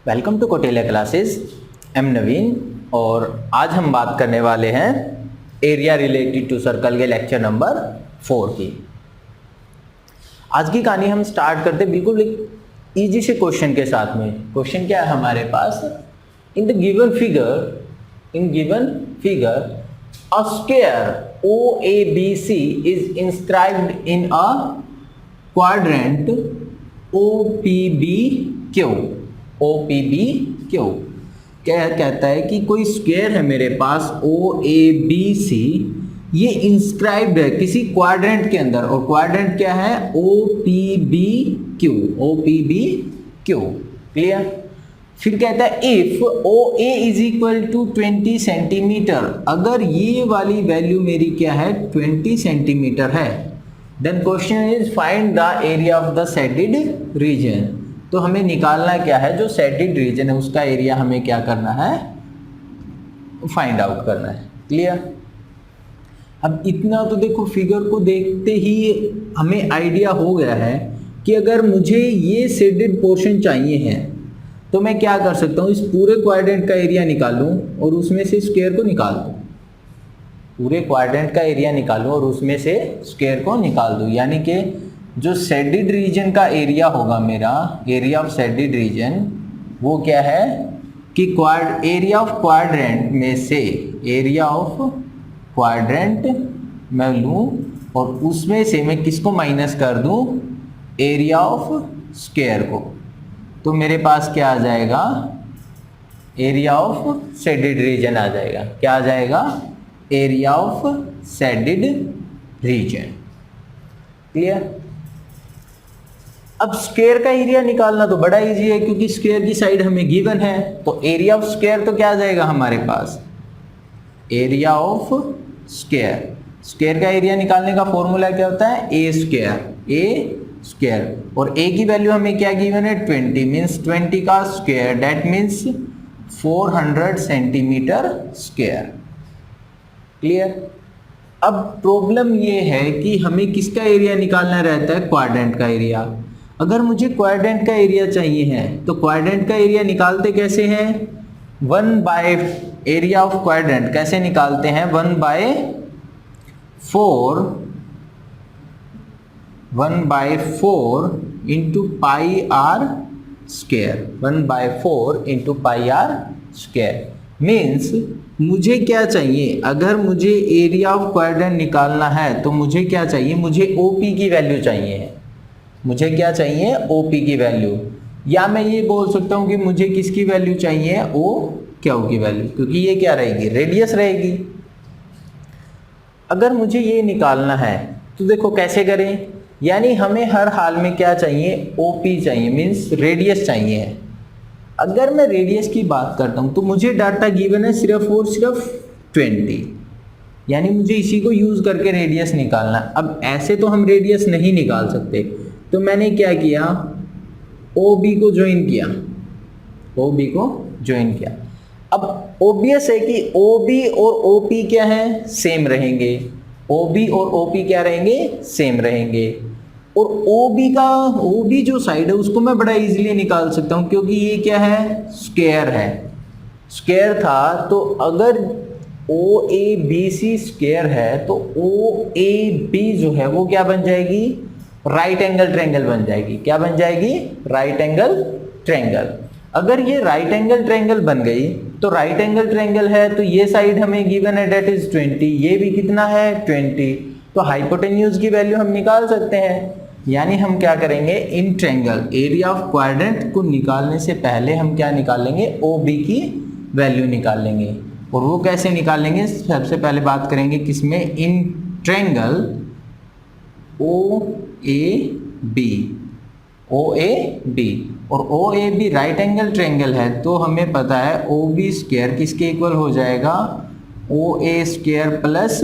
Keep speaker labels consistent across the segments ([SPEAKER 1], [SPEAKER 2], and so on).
[SPEAKER 1] Welcome to Kotelia classes. Am Naveen और आज हम बात करने वाले हैं एरिया रिलेटेड टू सर्कल के लेक्चर नंबर 4 की। आज की कहानी हम स्टार्ट करते बिल्कुल एक इजी से क्वेश्चन के साथ में। क्वेश्चन क्या है हमारे पास? In given figure a square OABC is inscribed in a quadrant OPBQ। क्या कहता है कि कोई स्क्वायर है मेरे पास OABC, ये इंस्क्राइब्ड है किसी क्वाड्रेंट के अंदर, और क्वाड्रेंट क्या है? OPBQ। क्लियर? फिर कहता है if OA is equal to 20 centimetre, अगर ये वाली वैल्यू मेरी क्या है? 20 सेंटीमीटर है, then question is find the area of the shaded region. तो हमें निकालना क्या है? जो शेडेड रीजन है उसका एरिया हमें क्या करना है? फाइंड आउट करना है। क्लियर? अब इतना तो देखो, फिगर को देखते ही हमें आइडिया हो गया है कि अगर मुझे ये शेडेड पोर्शन चाहिए है तो मैं क्या कर सकता हूँ? इस पूरे क्वाड्रेंट का एरिया निकालूं और उसमें से स्क्वायर को निकाल दूं। पूरे क्वाड्रेंट का एरिया निकालूं और उसमें से स्क्वायर को निकाल दूं, यानी कि जो शेडेड रीजन का एरिया होगा मेरा, एरिया ऑफ शेडेड रीजन, वो क्या है कि एरिया ऑफ क्वाड्रेंट में से एरिया ऑफ क्वाड्रेंट मैं लूँ और उसमें से मैं किसको माइनस कर दूँ? एरिया ऑफ स्क्वायर को। तो मेरे पास क्या आ जाएगा? एरिया ऑफ शेडेड रीजन आ जाएगा। क्या आ जाएगा? Area of shaded region. Clear? अब स्क्वायर का एरिया निकालना तो बड़ा इजी है, क्योंकि स्क्वायर की साइड हमें गिवन है। तो एरिया ऑफ स्क्वायर तो क्या आ जाएगा हमारे पास? Area of square. स्क्वायर का एरिया निकालने का फॉर्मूला क्या होता है? A square. और ए की वैल्यू हमें क्या गिवन है? 20 मीन्स 20 का square, that means 400 centimetre square. Clear? अब प्रॉब्लम ये है कि हमें किसका एरिया निकालना रहता है? क्वाड्रेंट का एरिया। अगर मुझे क्वाड्रेंट का एरिया चाहिए है तो क्वाड्रेंट का एरिया निकालते कैसे हैं? 1 बाय एरिया ऑफ क्वाड्रेंट कैसे निकालते हैं? 1/4 into pi are square. 1/4 into pi are square means मुझे क्या चाहिए? अगर मुझे एरिया ऑफ क्वाड्रेंट निकालना है तो मुझे क्या चाहिए? मुझे OP की वैल्यू चाहिए। मुझे क्या चाहिए? OP की वैल्यू। या मैं ये बोल सकता हूँ कि मुझे किसकी वैल्यू चाहिए? OQ की वैल्यू, क्योंकि ये क्या रहेगी? रेडियस रहेगी। अगर मुझे ये निकालना है तो देखो कैसे करें। यानी हमें हर हाल में क्या चाहिए? OP चाहिए, मीन्स रेडियस चाहिए। अगर मैं रेडियस की बात करता हूं तो मुझे डाटा गिवन है सिर्फ और सिर्फ 20, यानी मुझे इसी को यूज करके रेडियस निकालना। अब ऐसे तो हम रेडियस नहीं निकाल सकते, तो मैंने क्या किया? OB को ज्वाइन किया। अब ऑब्वियस है कि OB और OP क्या है? सेम रहेंगे। OB और OP क्या रहेंगे? सेम रहेंगे। और OB जो साइड है उसको मैं बड़ा इजीली निकाल सकता हूं, क्योंकि ये क्या है? स्क्वायर है। स्क्वायर था, तो अगर OABC स्क्वायर है तो OAB जो है वो क्या बन जाएगी? राइट एंगल ट्रायंगल बन जाएगी। क्या बन जाएगी? Right angle triangle. अगर ये राइट एंगल ट्रायंगल बन गई तो राइट एंगल ट्रायंगल है तो ये साइड हमें गिवन है, डेट इज 20, ये भी कितना है? 20। तो हाइपोटेन्यूज की वैल्यू हम निकाल सकते हैं। यानी हम क्या करेंगे? In triangle area of quadrant को निकालने से पहले हम क्या निकालेंगे? OB की वैल्यू निकालेंगे। और वो कैसे निकालेंगे? सबसे पहले बात करेंगे किसमें? In triangle OAB। और OAB राइट एंगल ट्रायंगल है, तो हमें पता है OB स्क्वायर किसके इक्वल हो जाएगा? OA square plus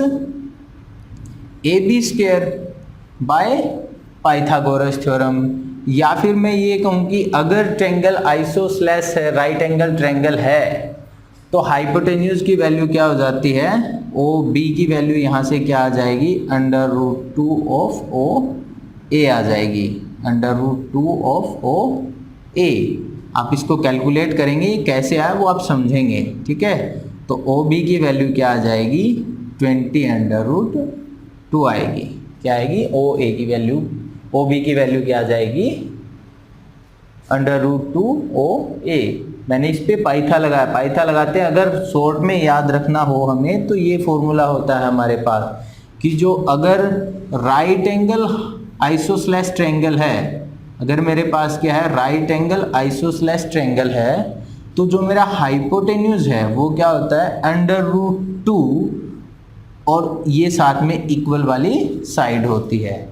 [SPEAKER 1] AB square by Pythagoras theorem. या फिर मैं ये कहूँ कि अगर ट्रायंगल आइसोसेलेस है, राइट एंगल ट्रायंगल है, तो हाइपोटेन्यूज की वैल्यू क्या हो जाती है? OB की वैल्यू यहाँ से क्या आ जाएगी? √2 ऑफ OA आ जाएगी। √2 ऑफ OA। आप इसको कैलकुलेट करेंगे, ये कैसे आया वो आप समझेंगे, ठीक है। तो ओ बी की वैल्यू क्या आ जाएगी, 20√2 आएगी। क्या आएगी, ओ ए की वैल्यू, ओ बी की वैल्यू क्या आ जाएगी, √2 ओ ए। मैंने इस पे पाइथा लगाया, पाइथा लगाते हैं अगर शॉर्ट में याद रखना हो हमें तो ये फॉर्मूला होता है हमारे पास कि जो अगर राइट एंगल आइसोस्लेस ट्रायंगल है, अगर मेरे पास क्या है राइट एंगल आइसोस्लेस ट्रायंगल है, तो जो मेरा हाइपोटेन्यूज है वो क्या होता है √2 और ये साथ में इक्वल वाली साइड होती है,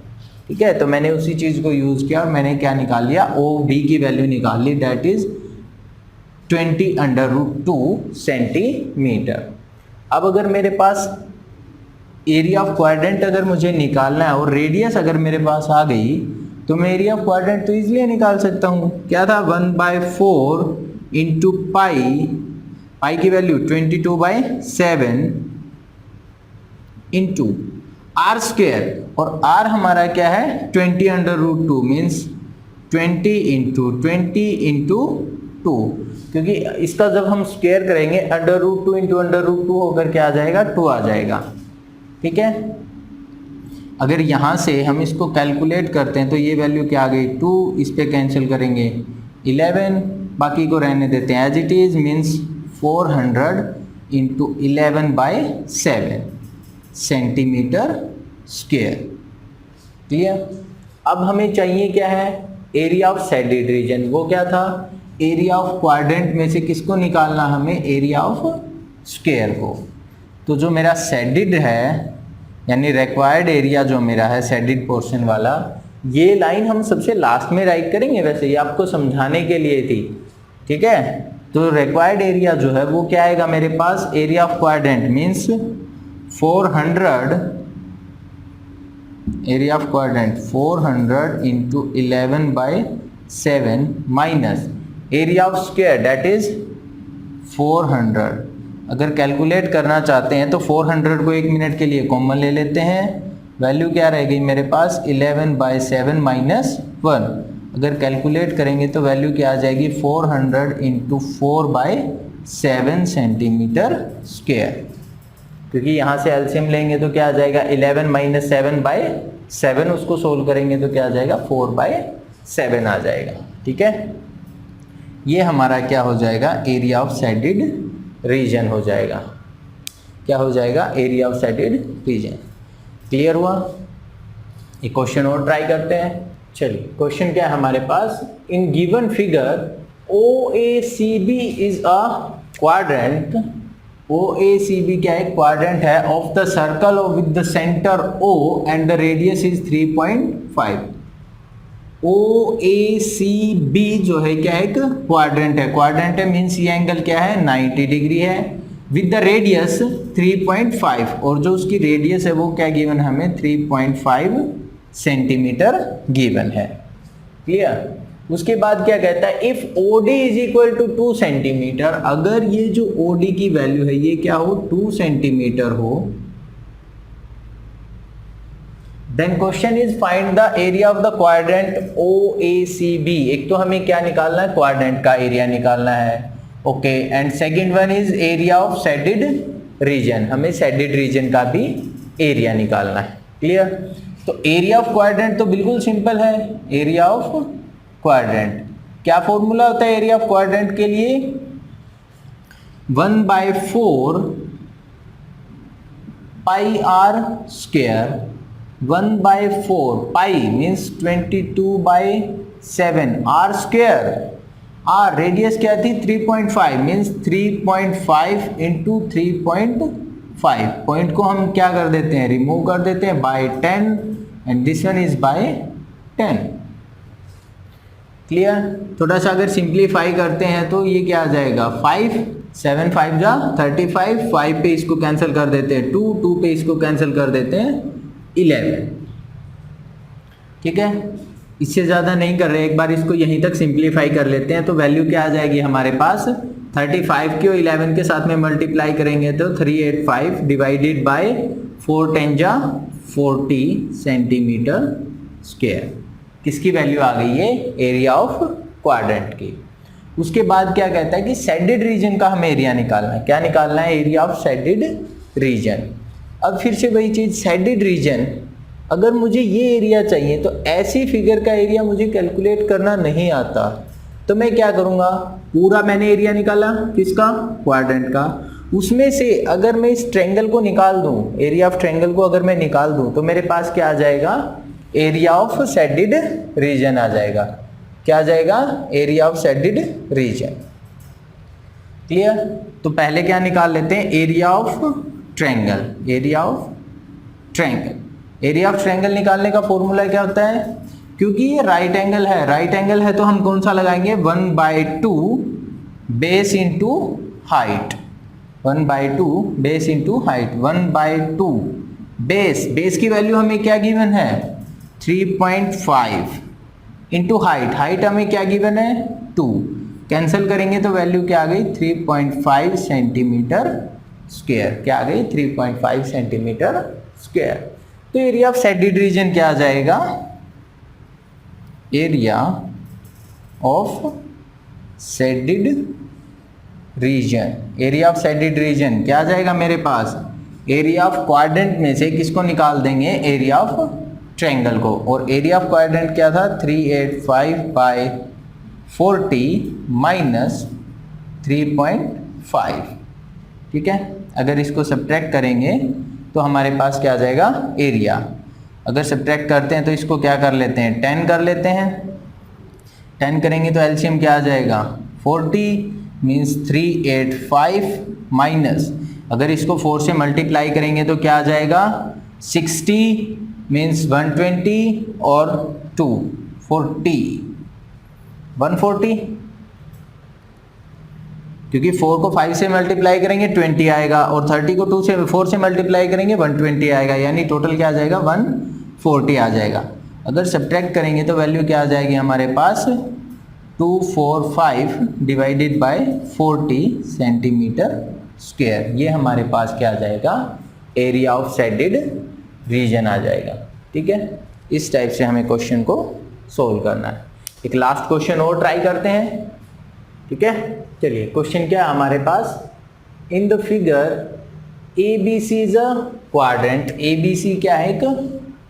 [SPEAKER 1] ठीक है। तो मैंने उसी चीज को यूज किया और मैंने क्या निकाल लिया, ओ बी की वैल्यू निकाल ली, दैट इज 20√2 सेंटीमीटर। अब अगर मेरे पास एरिया ऑफ क्वाड्रेंट अगर मुझे निकालना है और रेडियस अगर मेरे पास आ गई तो मैं एरिया ऑफ क्वाड्रेंट तो इजीली निकाल सकता हूँ। क्या था, 1/4 इंटू पाई, पाई की वैल्यू 22/7 इंटू आर स्क्वायर, और आर हमारा क्या है 20√2 मीन्स 20 इंटू 2, क्योंकि इसका जब हम स्क्वायर करेंगे √2 इंटू √2 होकर क्या आ जाएगा, 2 आ जाएगा, ठीक है। अगर यहाँ से हम इसको कैलकुलेट करते हैं तो ये वैल्यू क्या आ गई, 2, इस पे कैंसिल करेंगे 11, बाकी को रहने देते हैं as it is, means 400 into 11/7 centimetre square. Clear. अब हमें चाहिए क्या है, एरिया ऑफ शेडेड रीजन। वो क्या था, एरिया ऑफ क्वाड्रेंट में से किसको निकालना, हमें एरिया ऑफ स्क्वायर को। तो जो मेरा शेडेड है यानी रिक्वायर्ड एरिया जो मेरा है शेडेड पोर्शन वाला, ये लाइन हम सबसे लास्ट में राइट करेंगे, वैसे ये आपको समझाने के लिए थी, ठीक है। तो रिक्वायर्ड एरिया जो है वो क्या आएगा मेरे पास, area of quadrant means 400, area of quadrant 400 into 11/7 minus area of square that is 400। अगर कैलकुलेट करना चाहते हैं तो 400 को 1 मिनट के लिए कॉमन ले लेते हैं, वैल्यू क्या रह गई मेरे पास 11/7 माइनस 1। अगर कैलकुलेट करेंगे तो वैल्यू क्या आ जाएगी 400 इंटू 4/7 सेंटीमीटर स्क्वायर, क्योंकि यहाँ से एलसीएम लेंगे तो क्या आ जाएगा 11 माइनस 7/7, उसको सोल्व करेंगे तो क्या आ जाएगा 4/7 आ जाएगा, ठीक है। ये हमारा क्या हो जाएगा, एरिया ऑफ शेडेड रीजन हो जाएगा। क्या हो जाएगा, area of shaded region. Clear हुआ। एक क्वेश्चन और ट्राई करते हैं। चलिए क्वेश्चन क्या है हमारे पास, in given figure OACB is a quadrant, OACB क्या है, क्वाड्रेंट है of the circle with the centre O and the radius is 3.5। OACB जो है क्या है, एक क्वाड्रेंट है, क्वाड्रेंट है मीन्स ये एंगल क्या है 90 डिग्री है, विद द रेडियस 3.5, और जो उसकी रेडियस है वो क्या गिवन है हमें 3.5 सेंटीमीटर गिवन है। क्लियर। उसके बाद क्या कहता है, if OD is equal to 2 centimetre, अगर ये जो OD की वैल्यू है ये क्या हो 2 सेंटीमीटर हो, then question is find the area of the quadrant OACB। एक तो हमें क्या निकालना है, क्वाड्रेंट का एरिया निकालना है, okay, and second one is area of shaded region, हमें शेडेड रीजन का भी एरिया निकालना है। क्लियर। तो एरिया ऑफ क्वाड्रेंट तो बिल्कुल सिंपल है, एरिया ऑफ क्वाड्रेंट क्या फॉर्मूला होता है एरिया ऑफ क्वाड्रेंट के लिए, 1/4 pi are square, 1/4 pi means 22/7 R square, R radius क्या थी 3.5 मीन्स 3.5 इंटू 3.5, पॉइंट को हम क्या कर देते हैं रिमूव कर देते हैं by 10 and this one is by 10। Clear. थोड़ा सा अगर सिंप्लीफाई करते हैं तो ये क्या आ जाएगा 5, 7 5 जा 35, 5 पे इसको कैंसिल कर देते हैं 2, 2 पे इसको कैंसिल कर देते हैं 11। ठीक है, इससे ज़्यादा नहीं कर रहे, एक बार इसको यहीं तक सिंप्लीफाई कर लेते हैं तो वैल्यू क्या आ जाएगी हमारे पास 35 को 11 के साथ में मल्टीप्लाई करेंगे तो 385 डिवाइडेड बाय 4 10 जा 40 सेंटीमीटर स्क्वायर। किसकी वैल्यू आ गई है एरिया ऑफ क्वाड्रेंट की। उसके बाद क्या कहता है कि शेडेड रीजन का हमें एरिया निकालना है। क्या निकालना है? Area of shaded region. अब फिर से वही चीज, शेडेड रीजन, अगर मुझे ये एरिया चाहिए तो ऐसी फिगर का एरिया मुझे कैलकुलेट करना नहीं आता, तो मैं क्या करूंगा, पूरा मैंने एरिया निकाला किसका? क्वाड्रेंट का। उसमें से अगर मैं इस ट्रायंगल को निकाल दूं, एरिया ऑफ ट्रायंगल को अगर मैं निकाल दूं, तो मेरे पास क्या आ जाएगा? एरिया ऑफ शेडेड रीजन आ जाएगा। क्या आ जाएगा? Area of shaded region. Clear? तो पहले क्या निकाल लेते हैं? Area of triangle. Area of triangle, area of triangle निकालने का फॉर्मूला क्या होता है? क्योंकि ये राइट एंगल है, राइट एंगल है तो हम कौन सा लगाएंगे? 1/2 base into height. 1/2 base into height. 1/2 base, base की वैल्यू हमें क्या गिवन है? 3.5 इंटू हाइट, हाइट हमें क्या गिवन है? 2। कैंसिल करेंगे तो वैल्यू क्या आ गई? 3.5 सेंटीमीटर स्क्वायर। क्या आ गई? 3.5 सेंटीमीटर स्क्वायर। तो एरिया ऑफ शेडेड रीजन क्या आ जाएगा? Area of shaded region, area of shaded region क्या आ जाएगा मेरे पास? एरिया ऑफ क्वाड्रेंट में से किसको निकाल देंगे? एरिया ऑफ ट्रायंगल को। और एरिया ऑफ क्वाड्रेंट क्या था? 385/40 माइनस 3.5। ठीक है, अगर इसको सब्ट्रैक्ट करेंगे तो हमारे पास क्या आ जाएगा? एरिया। अगर सब्ट्रैक्ट करते हैं तो इसको क्या कर लेते हैं? 10 कर लेते हैं। 10 करेंगे तो एलसीएम क्या आ जाएगा? 40 मीन्स 385 माइनस, अगर इसको 4 से मल्टीप्लाई करेंगे तो क्या आ जाएगा? 60 मीन्स 120 और 240, 140। क्योंकि 4 को 5 से मल्टीप्लाई करेंगे 20 आएगा, और 30 को 4 से मल्टीप्लाई करेंगे 120 आएगा, यानी टोटल क्या आ जाएगा? 140 आ जाएगा। अगर सब्ट्रैक्ट करेंगे तो वैल्यू क्या आ जाएगी हमारे पास? 245 डिवाइडेड बाय 40 सेंटीमीटर स्क्वायर। ये हमारे पास क्या आ जाएगा? एरिया ऑफ शेडेड रीजन आ जाएगा। ठीक है, इस टाइप से हमें क्वेश्चन को सोल्व करना है। एक लास्ट क्वेश्चन और ट्राई करते हैं। ठीक है, चलिए क्वेश्चन क्या है हमारे पास? In the figure ABC is a quadrant. ABC क्या है? एक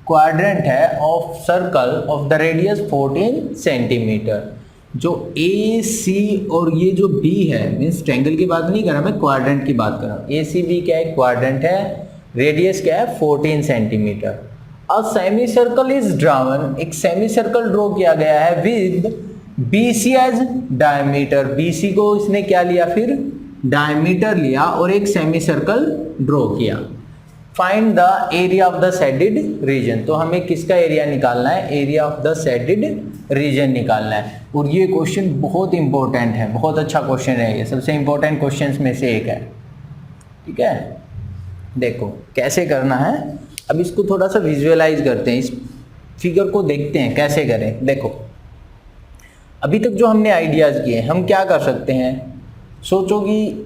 [SPEAKER 1] क्वाड्रेंट है of circle of the radius 14 centimetre. जो AC और ये जो B है, मीन्स ट्रायंगल की बात नहीं कर रहा मैं, क्वाड्रेंट की बात कर रहा हूँ। ACB क्या है? क्वाड्रेंट है, रेडियस क्या है? 14 centimetre. A semi circle is drawn, एक सेमी सर्कल ड्रॉ किया गया है with BC as diameter. BC को इसने क्या लिया? फिर डायमीटर लिया और एक सेमी सर्कल ड्रॉ किया। Find the area of the shaded region. तो हमें किसका एरिया निकालना है? Area of the shaded reason निकालना है। और ये क्वेश्चन बहुत इंपॉर्टेंट है, बहुत अच्छा क्वेश्चन है, ये सबसे इंपॉर्टेंट क्वेश्चंस में से एक है। ठीक है, देखो कैसे करना है। अब इसको थोड़ा सा विजुअलाइज करते हैं, इस फिगर को देखते हैं कैसे करें। देखो अभी तक जो हमने आइडियाज किए, हम क्या कर सकते हैं? सोचो कि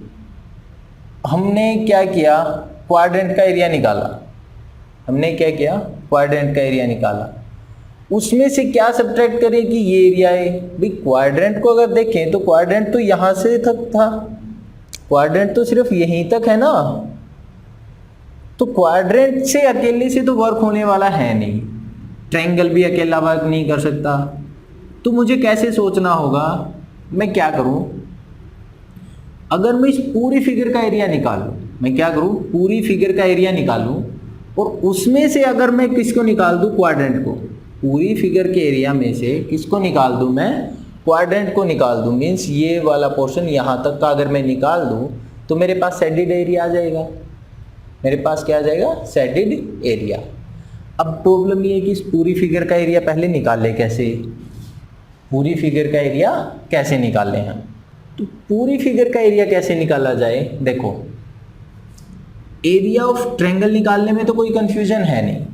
[SPEAKER 1] हमने क्या किया? क्वाड्रेंट का एरिया निकाला। हमने क्या किया? क्वाड्रेंट का एरिया निकाला। उसमें से क्या सब्ट्रैक्ट करें कि ये एरिया है? भाई क्वाड्रेंट को अगर देखें तो क्वाड्रेंट तो यहाँ से तक था, क्वाड्रेंट तो सिर्फ यहीं तक है ना, तो क्वाड्रेंट से अकेले से तो वर्क होने वाला है नहीं, ट्रायंगल भी अकेला वर्क नहीं कर सकता। तो मुझे कैसे सोचना होगा? मैं क्या करूं? अगर मैं इस पूरी फिगर का एरिया निकालूं, मैं क्या करूं? पूरी फिगर का एरिया निकालूं और उसमें से अगर मैं किसको निकाल दूं? क्वाड्रेंट को। पूरी फिगर के एरिया में से किसको निकाल दूं? मैं क्वाड्रेंट को निकाल दूं। मीन्स ये वाला पोर्शन यहाँ तक का अगर मैं निकाल दूं तो मेरे पास शेडेड एरिया आ जाएगा। मेरे पास क्या आ जाएगा? Shaded area. अब प्रॉब्लम ये है कि इस पूरी फिगर का एरिया पहले निकाले कैसे? पूरी फिगर का एरिया कैसे निकालें हम? तो पूरी फिगर का एरिया कैसे निकाला जाए? देखो एरिया ऑफ ट्रायंगल निकालने में तो कोई कंफ्यूजन है नहीं।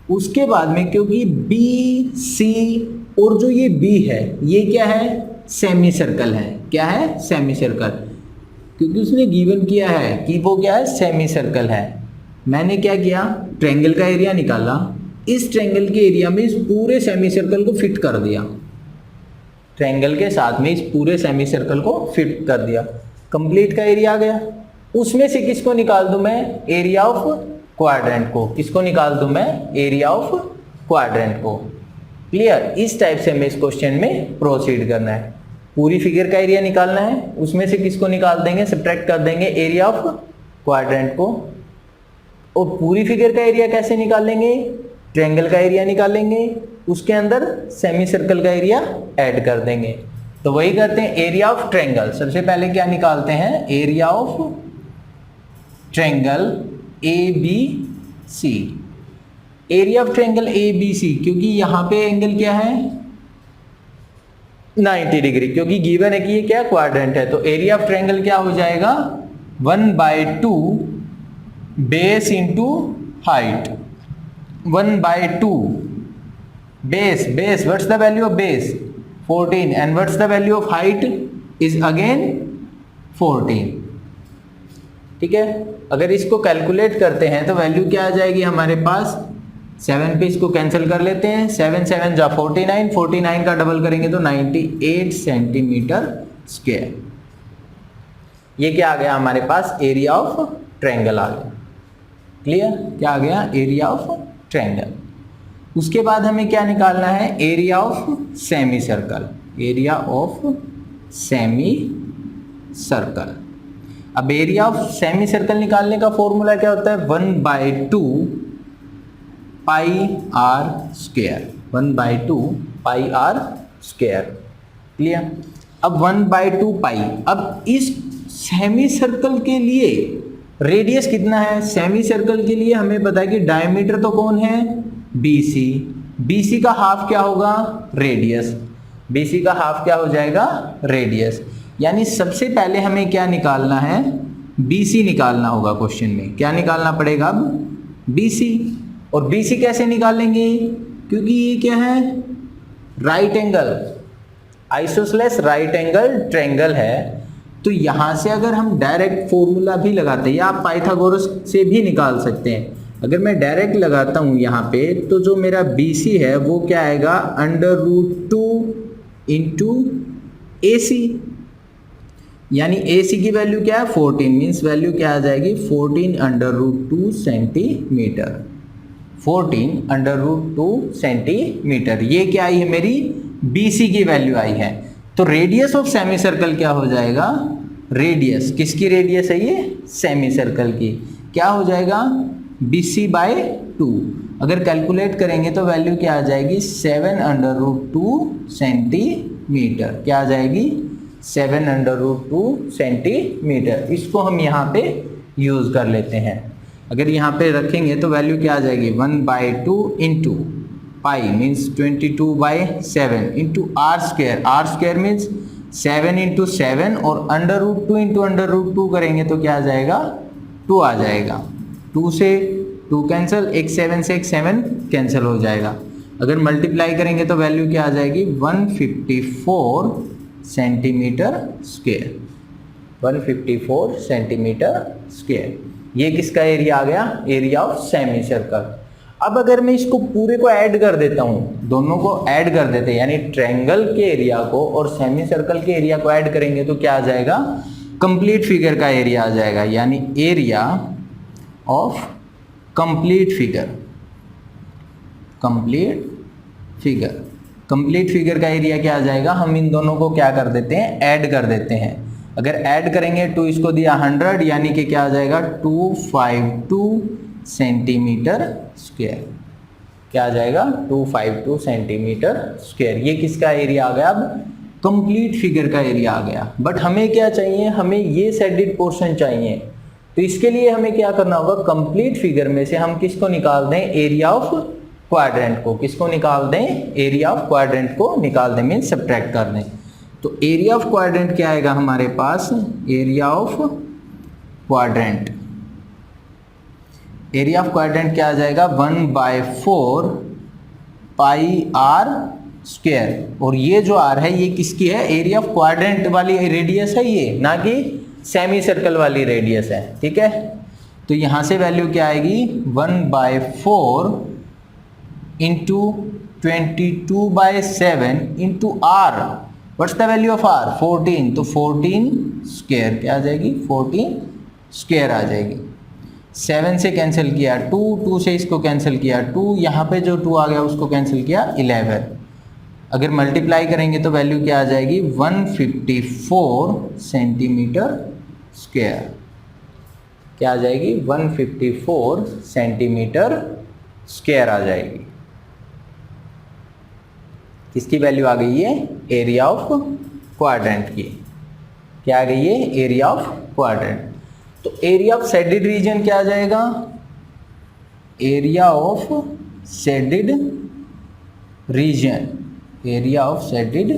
[SPEAKER 1] उसके बाद में क्योंकि बी सी और जो ये बी है ये क्या है? सेमी सर्कल है। क्या है? Semi circle. क्योंकि उसने गिवन किया है कि वो क्या है? सेमी सर्कल है। मैंने क्या किया? ट्रायंगल का एरिया निकाला, इस ट्रायंगल के एरिया में इस पूरे सेमी सर्कल को फिट कर दिया। ट्रायंगल के साथ में इस पूरे सेमी सर्कल को फिट कर दिया, कंप्लीट का एरिया आ गया। उसमें से किसको निकाल दूं मैं? एरिया ऑफ क्वाड्रेंट को। किसको निकाल दूं मैं? एरिया ऑफ क्वाड्रेंट को। क्लियर? इस टाइप से हमें इस क्वेश्चन में प्रोसीड करना है। पूरी फिगर का एरिया निकालना है, उसमें से किसको निकाल देंगे? सब्ट्रैक्ट कर देंगे एरिया ऑफ क्वाड्रेंट को। और पूरी फिगर का एरिया कैसे निकालेंगे? ट्रायंगल का एरिया निकालेंगे, उसके अंदर सेमी सर्कल का एरिया ऐड कर देंगे। तो वही करते हैं, एरिया ऑफ ट्रायंगल। सबसे पहले क्या निकालते हैं? Area of triangle ABC। Area of triangle ABC, क्योंकि यहां पे एंगल क्या है? 90 डिग्री, क्योंकि गिवन है कि ये क्या क्वाड्रेंट है। तो एरिया ऑफ ट्रायंगल क्या हो जाएगा? 1/2 base into height. 1/2 base what's the value of base? 14, and what's the value of height? is again 14। ठीक है, अगर इसको कैलकुलेट करते हैं तो वैल्यू क्या आ जाएगी हमारे पास? 7 पे इसको कैंसिल कर लेते हैं, 7 7 जा 49, 49 का डबल करेंगे तो 98 सेंटीमीटर स्क्वायर। ये क्या आ गया हमारे पास? एरिया ऑफ ट्रायंगल आ गया। क्लियर? क्या आ गया? Area of triangle. उसके बाद हमें क्या निकालना है? Area of semi circle. Area of semi circle. अब एरिया ऑफ सेमी सर्कल निकालने का फॉर्मूला क्या होता है? 1/2 pi are square. 1/2 pi are square. Clear? अब 1/2 पाई। अब इस सेमी सर्कल के लिए रेडियस कितना है? सेमी सर्कल के लिए हमें पता है कि डायमीटर तो कौन है? BC। BC का हाफ क्या होगा? रेडियस। BC का हाफ क्या हो जाएगा? रेडियस। यानी सबसे पहले हमें क्या निकालना है? BC निकालना होगा। क्वेश्चन में क्या निकालना पड़ेगा? अब BC। और BC कैसे निकालेंगे? क्योंकि ये क्या है? Right angle, isosceles right angle triangle है। तो यहां से अगर हम डायरेक्ट फॉर्मूला भी लगाते हैं, या आप पाइथागोरस से भी निकाल सकते हैं। अगर मैं डायरेक्ट लगाता हूं यहाँ पे, तो जो मेरा BC है वो क्या आएगा? √2 इंटू AC। यानी AC की वैल्यू क्या है? 14। मीन्स वैल्यू क्या आ जाएगी? 14 √2 सेंटीमीटर। 14 √2 सेंटीमीटर। ये क्या आई है? मेरी BC की वैल्यू आई है। तो रेडियस ऑफ सेमी सर्कल क्या हो जाएगा? रेडियस किसकी रेडियस है? ये सेमी सर्कल की। क्या हो जाएगा? BC/2। अगर कैलकुलेट करेंगे तो वैल्यू क्या आ जाएगी? 7 √2 सेंटीमीटर। क्या आ जाएगी? 7 √2 सेंटीमीटर। इसको हम यहाँ पे यूज कर लेते हैं। अगर यहाँ पे रखेंगे तो वैल्यू क्या आ जाएगी? 1/2 into pi means 22/7 into r square. R square means 7 into 7, और √2 इंटू √2 करेंगे तो क्या आ जाएगा? 2 आ जाएगा। 2 से 2 कैंसिल, एक 7 से एक 7 कैंसिल हो जाएगा। अगर मल्टीप्लाई करेंगे तो वैल्यू क्या आ जाएगी? 154 सेंटीमीटर स्क्वायर। 154 centimetre square. ये किसका एरिया आ गया? Area of semi circle. अब अगर मैं इसको पूरे को ऐड कर देता हूं, दोनों को ऐड कर देते हैं, यानी ट्रायंगल के एरिया को और सेमी सर्कल के एरिया को ऐड करेंगे तो क्या आ जाएगा? कंप्लीट फिगर का एरिया आ जाएगा। यानी area of complete figure. Complete figure. Complete figure का एरिया क्या आ जाएगा? हम इन दोनों को क्या कर देते हैं? ऐड कर देते हैं। अगर ऐड करेंगे तो इसको दिया 100, यानी कि क्या आ जाएगा? 252 सेंटीमीटर स्क्वायर। क्या आ जाएगा? 252 सेंटीमीटर स्क्वायर। ये किसका एरिया आ गया? अब कंप्लीट फिगर का एरिया आ गया। बट हमें क्या चाहिए? हमें ये शेडेड पोर्शन चाहिए। तो इसके लिए हमें क्या करना होगा? कंप्लीट फिगर में से हम किसको निकाल दें? एरिया ऑफ क्वाड्रेंट को। किसको निकाल दें? एरिया ऑफ क्वाड्रेंट को निकाल दें, मीन्स सब्ट्रैक्ट कर दें। तो एरिया ऑफ क्वाड्रेंट क्या आएगा हमारे पास? Area of quadrant. Area of quadrant क्या आ जाएगा? 1/4 पाई आर स्क्वायर। और ये जो आर है ये किसकी है? एरिया ऑफ क्वाड्रेंट वाली रेडियस है ये, ना कि सेमी सर्कल वाली रेडियस है। ठीक है, तो यहां से वैल्यू क्या आएगी? 1/4 into 22/7 into r. What's the value of r 14, तो 14 स्क्वायर क्या आ जाएगी 14 स्क्वायर आ जाएगी। 7 से कैंसिल किया 2, 2 से इसको कैंसिल किया 2, यहाँ पे जो 2 आ गया उसको कैंसिल किया 11। अगर मल्टीप्लाई करेंगे तो वैल्यू क्या आ जाएगी 154 सेंटीमीटर स्क्वायर। क्या आ जाएगी 154 सेंटीमीटर स्क्वायर आ जाएगी। किसकी वैल्यू आ गई है एरिया ऑफ क्वाड्रेंट की। क्या आ गई है एरिया ऑफ क्वाड्रेंट। तो एरिया ऑफ शेडेड रीजन क्या आ जाएगा area of shaded region. Area of shaded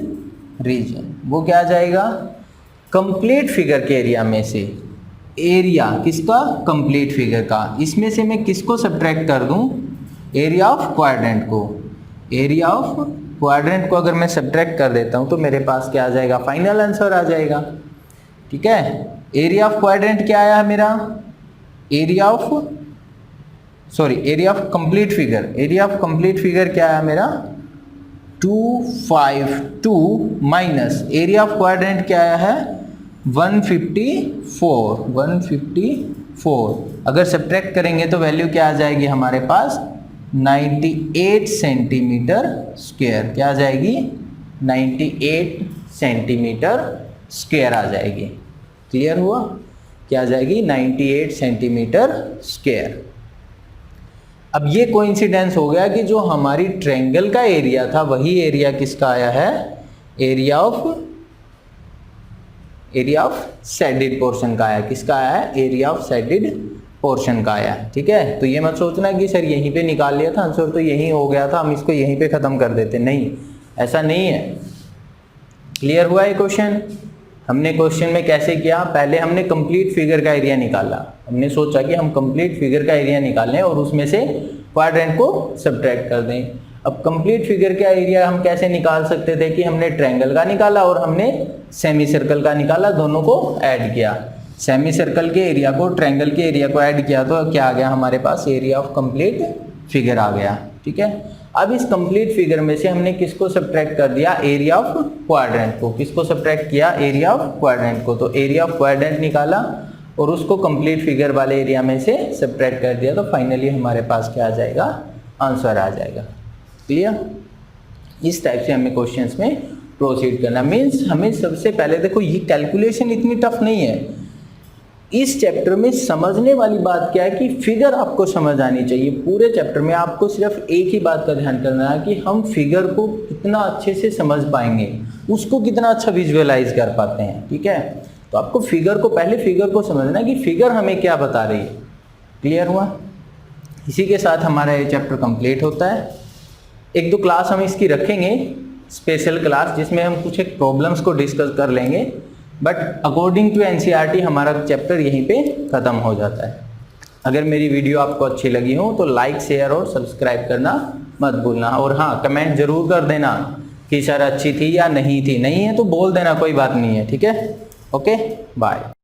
[SPEAKER 1] region वो क्या आ जाएगा कंप्लीट फिगर के एरिया में से। एरिया किसका कंप्लीट फिगर का, इसमें से मैं किसको सब्ट्रैक्ट कर दूं एरिया ऑफ क्वाड्रेंट को। एरिया ऑफ क्वाड्रेंट को अगर मैं सब्ट्रैक्ट कर देता हूं तो मेरे पास क्या आ जाएगा फाइनल आंसर आ जाएगा। ठीक है, एरिया ऑफ क्वाड्रेंट क्या आया मेरा area of complete figure. Area of complete figure क्या आया मेरा 252 माइनस एरिया ऑफ क्वाड्रेंट क्या आया है 154। अगर सब्ट्रैक्ट करेंगे तो वैल्यू क्या आ जाएगी हमारे पास 98 सेंटीमीटर स्क्वायर। क्या आ जाएगी 98 सेंटीमीटर स्क्वायर आ जाएगी। क्लियर हुआ, क्या आ जाएगी 98 सेंटीमीटर स्क्वायर। अब ये कोइंसिडेंस हो गया कि जो हमारी ट्रायंगल का एरिया था वही एरिया किसका आया है एरिया ऑफ शेडेड पोर्शन का आया। किसका आया है एरिया ऑफ शेडेड पोर्शन का आया है। ठीक है, तो ये मत सोचना कि सर यहीं पे निकाल लिया था आंसर तो यहीं हो गया था हम इसको यहीं पे खत्म कर देते, नहीं ऐसा नहीं है। क्लियर हुआ ये क्वेश्चन। हमने क्वेश्चन में कैसे किया, पहले हमने कंप्लीट फिगर का एरिया निकाला। हमने सोचा कि हम कंप्लीट फिगर का एरिया निकालें और उसमें से क्वाड्रेंट को सब्ट्रैक्ट कर दें। अब कंप्लीट फिगर का एरिया हम कैसे निकाल सकते थे कि हमने ट्रायंगल का निकाला और हमने सेमी सर्कल का निकाला, दोनों को ऐड किया। सेमी सर्कल के एरिया को ट्रायंगल के एरिया को ऐड किया तो क्या आ गया हमारे पास एरिया ऑफ कंप्लीट फिगर आ गया। ठीक है, अब इस कंप्लीट फिगर में से हमने किसको सब्ट्रैक्ट कर दिया एरिया ऑफ क्वाड्रेंट को। किसको सब्ट्रैक्ट किया एरिया ऑफ क्वाड्रेंट को, तो एरिया ऑफ क्वाड्रेंट निकाला और उसको कंप्लीट फिगर वाले एरिया में से सब्ट्रैक्ट कर दिया तो फाइनली हमारे पास क्या आ जाएगा आंसर आ जाएगा। क्लियर, इस टाइप से हमें क्वेश्चंस में प्रोसीड करना। मीन्स हमें सबसे पहले देखो ये कैलकुलेशन इतनी टफ नहीं है। इस चैप्टर में समझने वाली बात क्या है कि फिगर आपको समझ आनी चाहिए। पूरे चैप्टर में आपको सिर्फ एक ही बात का ध्यान करना है कि हम फिगर को कितना अच्छे से समझ पाएंगे, उसको कितना अच्छा विजुअलाइज कर पाते हैं। ठीक है, तो आपको फिगर को पहले फिगर को समझना है कि फिगर हमें क्या बता रही है। क्लियर हुआ, इसी के साथ हमारा ये चैप्टर कंप्लीट होता है। एक दो क्लास हम इसकी रखेंगे स्पेशल क्लास जिसमें हम कुछ एक प्रॉब्लम्स को डिस्कस कर लेंगे, बट अकॉर्डिंग टू एनसीईआरटी हमारा चैप्टर यहीं पे ख़त्म हो जाता है। अगर मेरी वीडियो आपको अच्छी लगी हो तो लाइक शेयर और सब्सक्राइब करना मत भूलना। और हाँ, कमेंट जरूर कर देना कि सर अच्छी थी या नहीं थी। नहीं है तो बोल देना, कोई बात नहीं है। ठीक है, ओके, बाय।